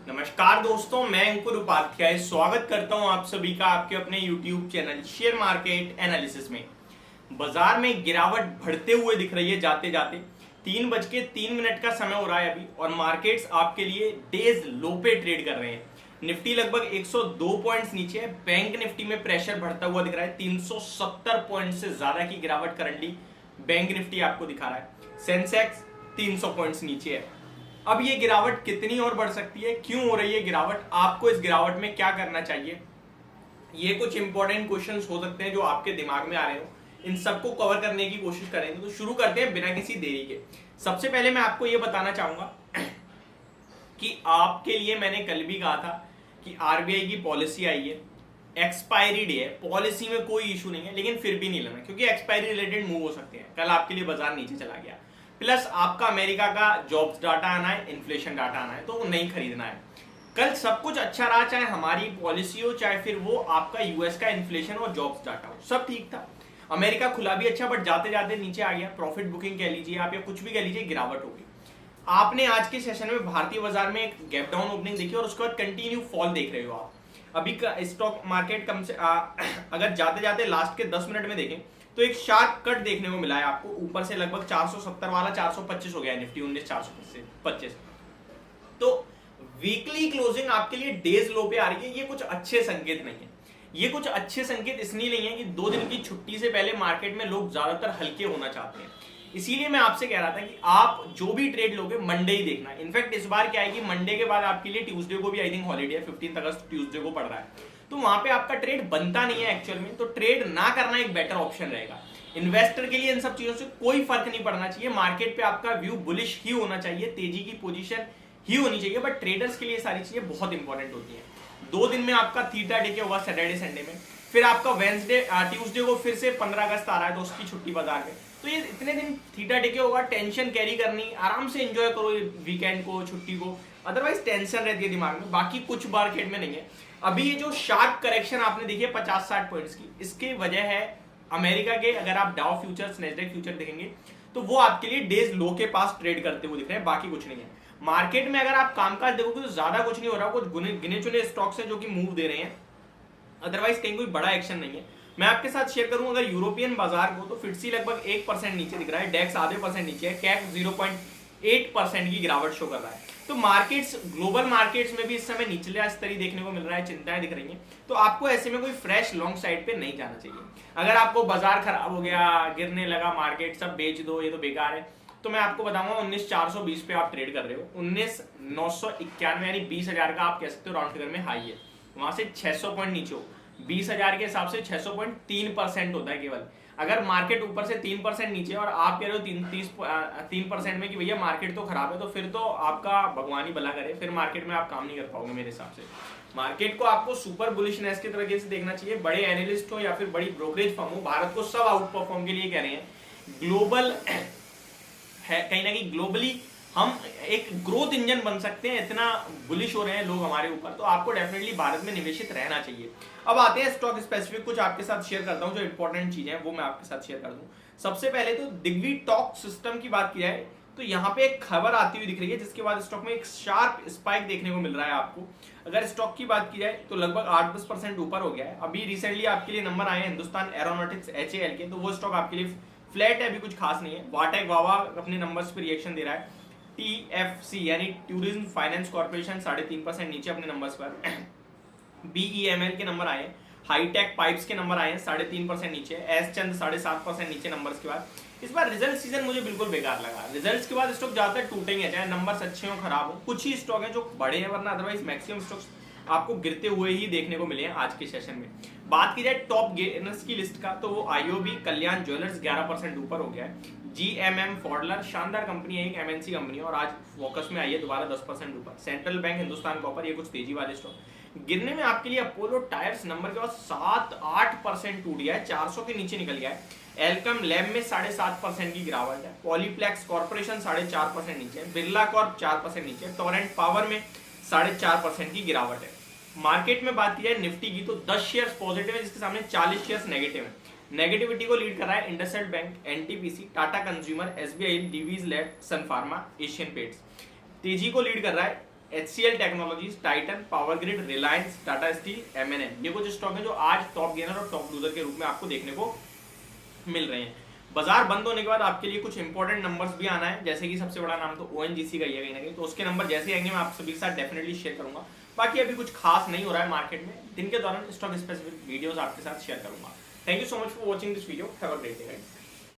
नमस्कार दोस्तों, मैं अंकुर उपाध्याय स्वागत करता हूं आप सभी का आपके अपने YouTube channel share market analysis में। बाजार में गिरावट बढ़ते हुए दिख रही है जाते जाते। 3:03 का समय हो रहा है अभी और मार्केट्स आपके लिए डेज लो पे ट्रेड कर रहे हैं। निफ्टी लगभग 102 पॉइंट्स नीचे है। बैंक निफ्टी में प्रेशर बढ़ता हुआ दिख रहा है। 370 पॉइंट से ज्यादा की गिरावट करंटली बैंक निफ्टी आपको दिखा रहा है। सेंसेक्स 300 पॉइंट्स नीचे है। अब ये गिरावट कितनी और बढ़ सकती है, क्यों हो रही है गिरावट, आपको इस गिरावट में क्या करना चाहिए, ये कुछ इंपॉर्टेंट क्वेश्चंस हो सकते हैं जो आपके दिमाग में आ रहे हो। इन सबको कवर करने की कोशिश करेंगे। तो शुरू करते हैं बिना किसी देरी के। सबसे पहले मैं आपको ये बताना चाहूंगा कि आपके लिए मैंने कल भी कहा था कि आरबीआई की पॉलिसी आई है, एक्सपायरी डे है, पॉलिसी में कोई इशू नहीं है, लेकिन फिर भी नहीं लेना क्योंकि एक्सपायरी रिलेटेड मूव हो सकते हैं। कल आपके लिए बाजार नीचे चला गया, प्लस आपका अमेरिका का जॉब्स डाटा आना है, इन्फ्लेशन डाटा आना है, तो वो नहीं खरीदना है। कल सब कुछ अच्छा रहा, चाहे हमारी पॉलिसी हो, चाहे फिर वो आपका यूएस का इन्फ्लेशन और जॉब्स डाटा हो, सब ठीक था। अमेरिका खुला भी अच्छा, बट जाते जाते नीचे आ गया। प्रॉफिट बुकिंग कह लीजिए आप या कुछ भी कह लीजिए, गिरावट होगी। आपने आज के सेशन में भारतीय बाजार में एक गैप डाउन ओपनिंग देखी और उसके बाद कंटिन्यू फॉल देख रहे हो आप। अभी का स्टॉक मार्केट कम से अगर जाते जाते लास्ट के 10 मिनट में देखें तो एक शार्प कट देखने को मिला है आपको। ऊपर से लगभग 470 वाला 425 हो गया है निफ्टी, 19,425। तो वीकली क्लोजिंग आपके लिए डेज लो पे आ रही है, ये कुछ अच्छे संकेत नहीं है। ये कुछ अच्छे संकेत इसलिए नहीं है कि 2 दिन की छुट्टी से पहले मार्केट में लोग ज्यादातर हल्के होना चाहते हैं। इसीलिए मैं आपसे कह रहा था कि आप जो भी ट्रेड लोगे मंडे ही देखना। इनफैक्ट इस बार क्या है कि मंडे के बाद आपके लिए ट्यूसडे को भी आई थिंक हॉलीडे है, 15 अगस्त ट्यूसडे को पड़ रहा है, तो वहां पे आपका ट्रेड बनता नहीं है एक्चुअल में। तो ट्रेड ना करना एक बेटर ऑप्शन रहेगा। इन्वेस्टर के लिए इन सब चीजों से कोई फर्क नहीं पड़ना चाहिए। मार्केट पे आपका व्यू बुलिश ही होना चाहिए, तेजी की पोजीशन ही होनी चाहिए, बट ट्रेडर्स के लिए सारी चीजें बहुत इंपॉर्टेंट होती हैं। 2 दिन में आपका थीटा डे होगा सैटरडे संडे में, फिर आपका वेंसडे ट्यूसडे को फिर से 15 अगस्त आ रहा है तो उसकी छुट्टी बाजार में। तो ये इतने दिन थीटा डे होगा, टेंशन कैरी करनी, आराम से एंजॉय करो वीकेंड को, छुट्टी को। अदरवाइज टेंशन रहती है दिमाग में, बाकी कुछ मार्केट में नहीं है। अभी ये जो शार्प करेक्शन आपने देखी है 50-60 पॉइंट्स की, इसकी वजह है अमेरिका के। अगर आप डाउ फ्यूचर्स, नैस्डैक फ्यूचर देखेंगे तो वो आपके लिए डेज लो के पास ट्रेड करते हुए दिख रहे हैं, बाकी कुछ नहीं है। मार्केट में अगर आप कामकाज देखोगे तो ज्यादा कुछ नहीं हो रहा, कुछ गिने चुने स्टॉक्स हैं जो कि मूव दे रहे हैं, अदरवाइज कहीं कोई बड़ा एक्शन नहीं है। मैं आपके साथ शेयर करूं अगर यूरोपियन बाजार को, तो फिटसी लगभग 1% नीचे दिख रहा है, डेक्स आधे % नीचे है, कैप 0.8% की गिरावट शो कर रहा है। तो मार्केट्स, ग्लोबल मार्केट्स में भी इस समय निचले स्तरी देखने को मिल रहा है, चिंताएं दिख रही हैं। तो आपको ऐसे में कोई फ्रेश लॉन्ग साइड पे नहीं जाना चाहिए। अगर आपको बाजार खराब हो गया, गिरने लगा मार्केट, सब बेच दो, ये तो बेकार है, तो मैं आपको बताऊंगा 19,420 पे आप ट्रेड कर रहे हो। 19,991 यानी 20,000 का आप कह सकते हो राउंड फिगर में हाई है। वहां से 600 पॉइंट नीचे हो, 20,000 के हिसाब से 600.3% होता है केवल। अगर मार्केट ऊपर से 3% नीचे और आप कह रहे हो 3% में कि भैया मार्केट तो खराब है, तो फिर तो आपका भगवान ही भला करे, फिर मार्केट में आप काम नहीं कर पाओगे मेरे हिसाब से। मार्केट को आपको सुपर बुलिशनेस के तरीके से देखना चाहिए। बड़े एनालिस्ट हो या फिर बड़ी ब्रोकरेज फर्म हो, भारत को सब आउट परफॉर्म के लिए कह रहे हैं। ग्लोबल है, कहीं ना कहीं ग्लोबली हम एक ग्रोथ इंजन बन सकते हैं, इतना बुलिश हो रहे हैं लोग हमारे ऊपर, तो आपको डेफिनेटली भारत में निवेशित रहना चाहिए। अब आते हैं स्टॉक स्पेसिफिक, कुछ आपके साथ शेयर करता हूं जो इंपॉर्टेंट चीजें हैं वो मैं आपके साथ शेयर कर दूं। सबसे पहले तो दिग्वी टॉक सिस्टम की बात की जाए तो यहाँ पे एक खबर आती हुई दिख रही है, जिसके बाद स्टॉक में एक शार्प स्पाइक देखने को मिल रहा है आपको। अगर स्टॉक की बात की जाए तो लगभग 8-10% ऊपर हो गया है। अभी रिसेंटली आपके लिए नंबर आए हैं हिंदुस्तान एरोनॉटिक्स HAL के, तो वो स्टॉक आपके लिए फ्लैट है, अभी कुछ खास नहीं है। वाटेक वावा अपने नंबर्स पर रिएक्शन दे रहा है। TFC यानी टूरिज्म फाइनेंस कॉर्पोरेशन 3.5% नीचे अपने नंबर्स पर। BEML के नंबर आए हैं। हाईटेक पाइप्स के नंबर आए हैं 3.5% नीचे। एस चंद 7.5% नीचे नंबर्स के बाद। इस बार रिजल्ट सीजन मुझे बिल्कुल बेकार लगा। रिजल्ट्स के बाद स्टॉक ज्यादातर टूटेंगे, चाहे नंबर्स अच्छे हो खराब हो। कुछ ही स्टॉक है जो बढ़े हैं, वरना अदरवाइज मैक्सिमम स्टॉक्स आपको गिरते हुए ही देखने को मिले हैं आज के सेशन में। बात की जाए टॉप गेनर्स की लिस्ट का, तो वो IOB कल्याण ज्वेलर्स 11% ऊपर हो गया है। GMM फॉडलर शानदार कंपनी है, एक MNC कंपनी है और आज फोकस में आई है दोबारा 10% ऊपर। सेंट्रल बैंक, हिंदुस्तान कॉपर, ये कुछ तेजी वाले स्टॉक। गिरने में आपके लिए अपोलो टायर्स नंबर के बाद 7-8% टूट गया है, 400 के नीचे निकल गया है। एल्कम लैब में 7.5% की गिरावट है। पॉलीप्लेक्स कॉर्पोरेशन 4.5% नीचे है। बिरला कॉर्प 4% नीचे। टोरेंट पावर में 4.5% की गिरावट है। मार्केट में बात की जाए निफ्टी की तो 10 शेयर्स पॉजिटिव है, जिसके सामने 40 शेयर्स नेगेटिव है। नेगेटिविटी को लीड कर रहा है IndusInd Bank, NTPC, Tata Consumer, SBI, Divi's Lab, Sun Pharma, Asian Paints. तेजी को लीड कर रहा है HCL Technologies, Titan, Power Grid, Reliance, Tata Steel, M&M, ये कुछ स्टॉक है जो आज टॉप गेनर और टॉप लूजर के रूप में आपको देखने को मिल रहे हैं। बाजार बंद होने के बाद आपके लिए कुछ इंपॉर्टेंट नंबर्स भी आना है, जैसे कि सबसे बड़ा नाम तो ONGC का ही है कहीं ना कहीं, तो उसके नंबर जैसे आएंगे मैं आप सभी के साथ डेफिनेटली शेयर करूंगा। बाकी अभी कुछ खास नहीं हो रहा है मार्केट में, दिन के दौरान स्टॉक स्पेसिफिक वीडियोस आपके साथ शेयर करूंगा। Thank you so much for watching this video, have a great day guys.